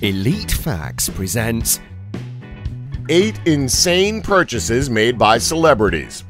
Elite Facts presents 8 insane purchases made by celebrities.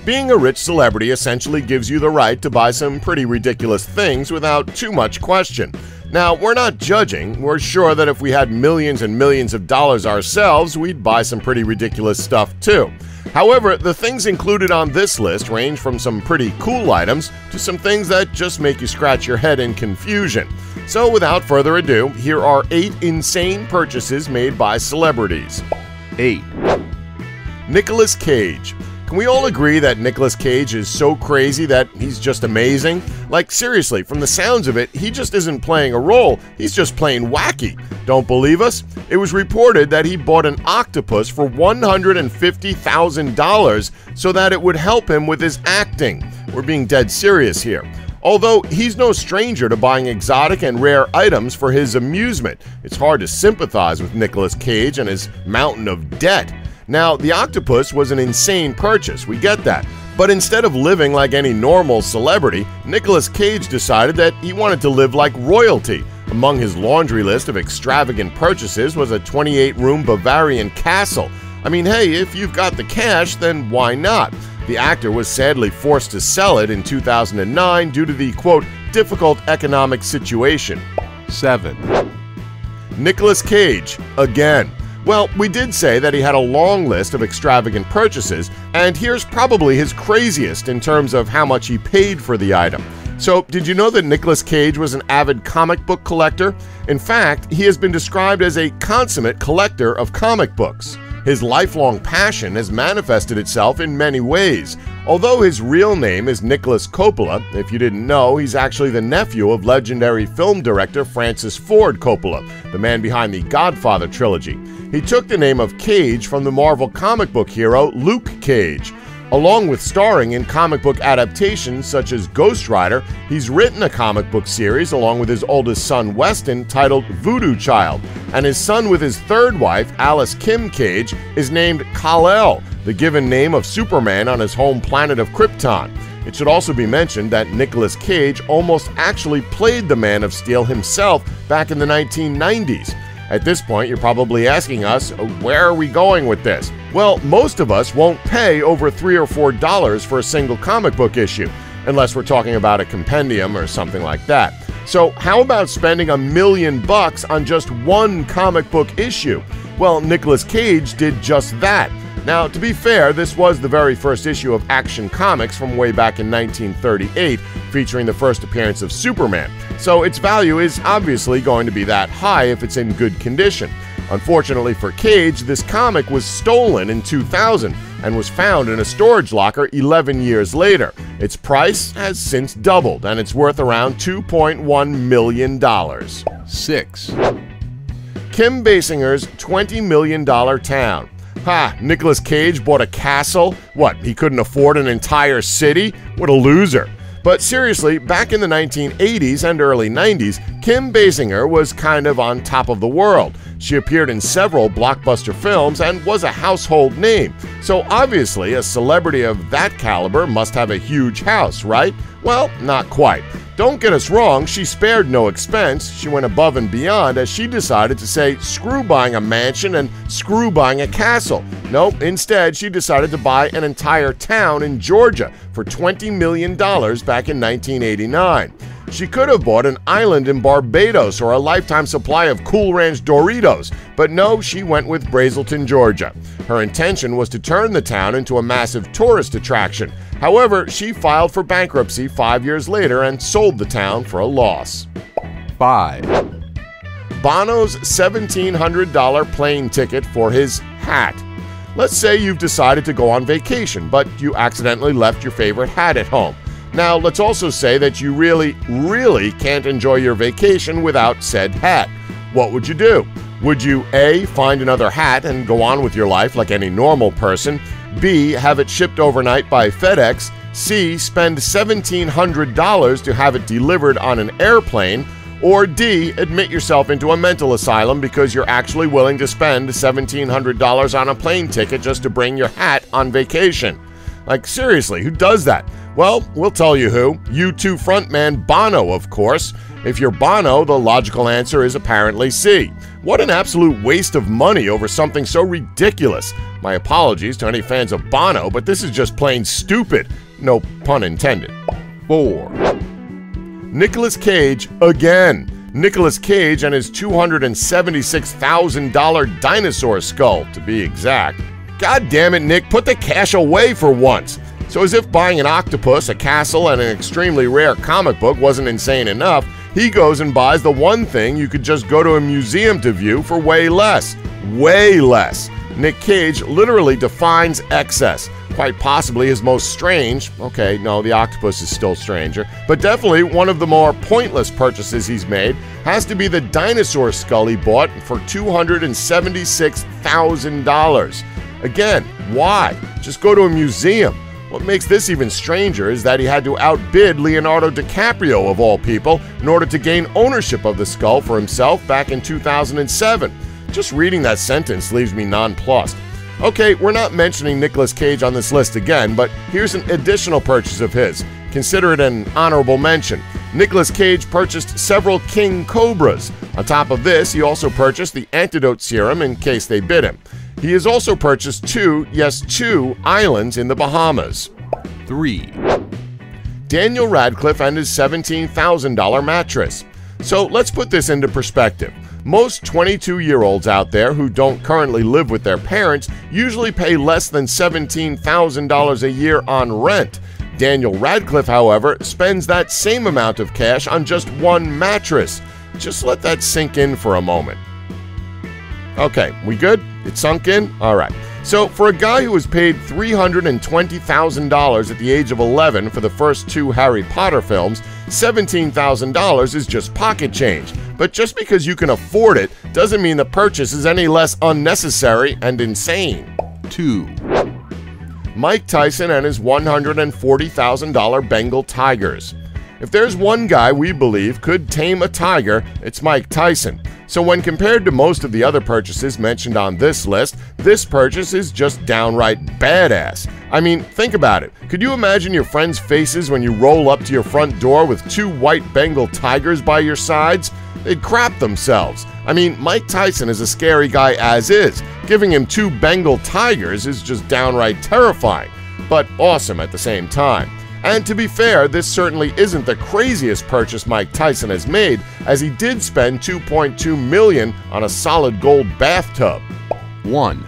Being a rich celebrity essentially gives you the right to buy some pretty ridiculous things without too much question. Now, we're not judging. We're sure that if we had millions and millions of dollars ourselves, we'd buy some pretty ridiculous stuff too. However, the things included on this list range from some pretty cool items to some things that just make you scratch your head in confusion. So without further ado, here are 8 insane purchases made by celebrities. 8. Nicolas Cage. Can we all agree that Nicolas Cage is so crazy that he's just amazing? Like, seriously, from the sounds of it, he just isn't playing a role, he's just plain wacky. Don't believe us? It was reported that he bought an octopus for $150,000 so that it would help him with his acting. We're being dead serious here. Although he's no stranger to buying exotic and rare items for his amusement, it's hard to sympathize with Nicolas Cage and his mountain of debt. Now, the octopus was an insane purchase, we get that. But instead of living like any normal celebrity, Nicolas Cage decided that he wanted to live like royalty. Among his laundry list of extravagant purchases was a 28-room Bavarian castle. I mean, hey, if you've got the cash, then why not? The actor was sadly forced to sell it in 2009 due to the, quote, difficult economic situation. 7. Nicolas Cage, again. Well, we did say that he had a long list of extravagant purchases, and here's probably his craziest in terms of how much he paid for the item. So, did you know that Nicolas Cage was an avid comic book collector? In fact, he has been described as a consummate collector of comic books. His lifelong passion has manifested itself in many ways. Although his real name is Nicolas Coppola, if you didn't know, he's actually the nephew of legendary film director Francis Ford Coppola, the man behind the Godfather trilogy. He took the name of Cage from the Marvel comic book hero Luke Cage. Along with starring in comic book adaptations such as Ghost Rider, he's written a comic book series along with his oldest son Weston titled Voodoo Child, and his son with his third wife, Alice Kim Cage, is named Kal-El, the given name of Superman on his home planet of Krypton. It should also be mentioned that Nicolas Cage almost actually played the Man of Steel himself back in the 1990s. At this point, you're probably asking us, where are we going with this? Well, most of us won't pay over $3 or $4 for a single comic book issue, unless we're talking about a compendium or something like that. So how about spending $1 million on just one comic book issue? Well, Nicolas Cage did just that. Now, to be fair, this was the very first issue of Action Comics from way back in 1938, featuring the first appearance of Superman. So its value is obviously going to be that high if it's in good condition. Unfortunately for Cage, this comic was stolen in 2000 and was found in a storage locker 11 years later. Its price has since doubled and it's worth around $2.1 million. 6. Kim Basinger's $20 million town. Ha! Nicolas Cage bought a castle? What, he couldn't afford an entire city? What a loser. But seriously, back in the 1980s and early 90s, Kim Basinger was kind of on top of the world. She appeared in several blockbuster films and was a household name. So obviously, a celebrity of that caliber must have a huge house, right? Well, not quite. Don't get us wrong, she spared no expense. She went above and beyond as she decided to say screw buying a mansion and screw buying a castle. Nope, instead she decided to buy an entire town in Georgia for $20 million back in 1989. She could have bought an island in Barbados or a lifetime supply of Cool Ranch Doritos, but no, she went with Brazelton, Georgia. Her intention was to turn the town into a massive tourist attraction. However, she filed for bankruptcy 5 years later and sold the town for a loss. 5. Bono's $1,700 plane ticket for his hat. Let's say you've decided to go on vacation, but you accidentally left your favorite hat at home. Now, let's also say that you really can't enjoy your vacation without said hat. What would you do? Would you A, find another hat and go on with your life like any normal person, B, have it shipped overnight by FedEx, C, spend $1,700 to have it delivered on an airplane, or D, admit yourself into a mental asylum because you're actually willing to spend $1,700 on a plane ticket just to bring your hat on vacation? Like, seriously, who does that? Well, we'll tell you who. U2 frontman Bono, of course. If you're Bono, the logical answer is apparently C. What an absolute waste of money over something so ridiculous. My apologies to any fans of Bono, but this is just plain stupid. No pun intended. 4, Nicolas Cage again. Nicolas Cage and his $276,000 dinosaur skull, to be exact. God damn it, Nick, put the cash away for once. So as if buying an octopus, a castle, and an extremely rare comic book wasn't insane enough, he goes and buys the one thing you could just go to a museum to view for way less. Way less. Nick Cage literally defines excess. Quite possibly his most strange, okay, no, the octopus is still stranger, but definitely one of the more pointless purchases he's made has to be the dinosaur skull he bought for $276,000. Again, why? Just go to a museum. What makes this even stranger is that he had to outbid Leonardo DiCaprio, of all people, in order to gain ownership of the skull for himself back in 2007. Just reading that sentence leaves me nonplussed. Okay, we're not mentioning Nicolas Cage on this list again, but here's an additional purchase of his. Consider it an honorable mention. Nicolas Cage purchased several king cobras. On top of this, he also purchased the antidote serum in case they bit him. He has also purchased two islands in the Bahamas. 3, Daniel Radcliffe and his $17,000 mattress. So let's put this into perspective. Most 22-year-olds out there who don't currently live with their parents usually pay less than $17,000 a year on rent. Daniel Radcliffe, however, spends that same amount of cash on just one mattress. Just let that sink in for a moment. Okay, we good? It sunk in? All right. So for a guy who was paid $320,000 at the age of 11 for the first 2 Harry Potter films, $17,000 is just pocket change. But just because you can afford it doesn't mean the purchase is any less unnecessary and insane. 2, Mike Tyson and his $140,000 Bengal tigers. If there's one guy we believe could tame a tiger, it's Mike Tyson. So when compared to most of the other purchases mentioned on this list, this purchase is just downright badass. I mean, think about it. Could you imagine your friends' faces when you roll up to your front door with 2 white Bengal tigers by your sides? They'd crap themselves. I mean, Mike Tyson is a scary guy as is. Giving him 2 Bengal tigers is just downright terrifying, but awesome at the same time. And to be fair, this certainly isn't the craziest purchase Mike Tyson has made, as he did spend $2.2 million on a solid gold bathtub. 1,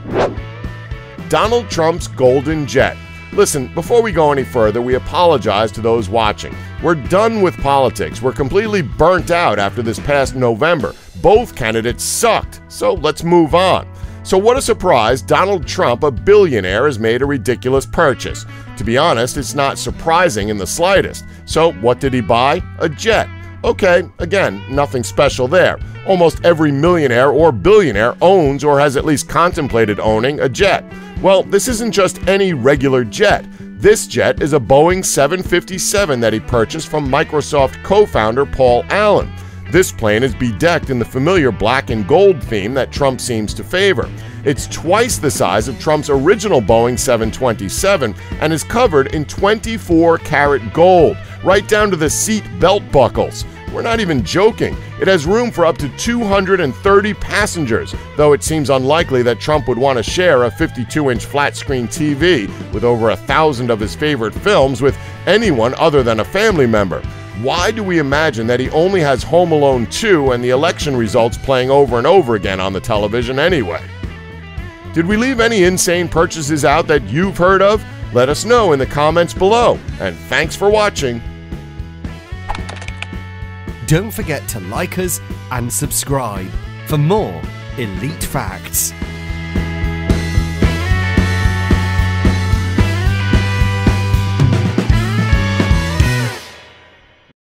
Donald Trump's golden jet. Listen, before we go any further, we apologize to those watching. We're done with politics. We're completely burnt out after this past November. Both candidates sucked, so let's move on. So what a surprise, Donald Trump, a billionaire, has made a ridiculous purchase. To be honest, it's not surprising in the slightest. So what did he buy? A jet. Okay, again, nothing special there. Almost every millionaire or billionaire owns or has at least contemplated owning a jet. Well, this isn't just any regular jet. This jet is a Boeing 757 that he purchased from Microsoft co-founder Paul Allen. This plane is bedecked in the familiar black and gold theme that Trump seems to favor. It's twice the size of Trump's original Boeing 727 and is covered in 24-karat gold, right down to the seat belt buckles. We're not even joking. It has room for up to 230 passengers, though it seems unlikely that Trump would want to share a 52-inch flat-screen TV with over 1,000 of his favorite films with anyone other than a family member. Why do we imagine that he only has Home Alone 2 and the election results playing over and over again on the television anyway? Did we leave any insane purchases out that you've heard of? Let us know in the comments below, and thanks for watching. Don't forget to like us and subscribe for more Elite Facts.